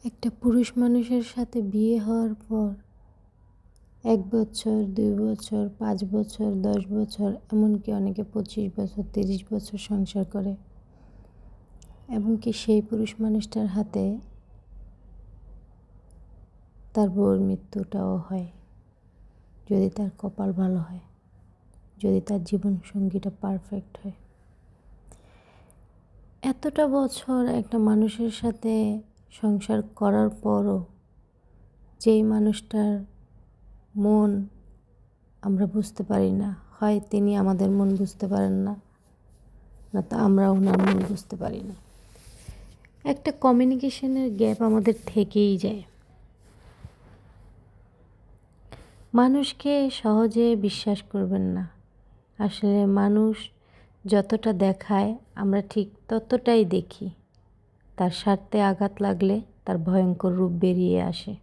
একটা পুরুষ মানুষের সাথে বিয়ে হওয়ার পর ১ বছর, ২ বছর, ৫ বছর, ১০ বছর, এমনকি অনেকে ২৫ বছর, ৩০ বছর সংসার করে এবং কি সেই পুরুষ মানুষটার হাতে তার বউর মৃত্যুটাও হয়, যদি তার কপাল ভালো হয়, যদি তার জীবনসঙ্গীটা পারফেক্ট হয়। এতটা বছর একটা মানুষের সাথে সংসার করার পরও যেই মানুষটার মন আমরা বুঝতে পারি না, হয় তিনি আমাদের মন বুঝতে পারেন না, না তো আমরা ওনার মন বুঝতে পারি না। একটা কমিউনিকেশনের গ্যাপ আমাদের থেকেই যায়। মানুষকে সহজে বিশ্বাস করবেন না। আসলে মানুষ যতটা দেখায় আমরা ঠিক ততটাই দেখি। তার স্বার্থে আঘাত লাগলে তার ভয়ঙ্কর রূপ বেরিয়ে আসে।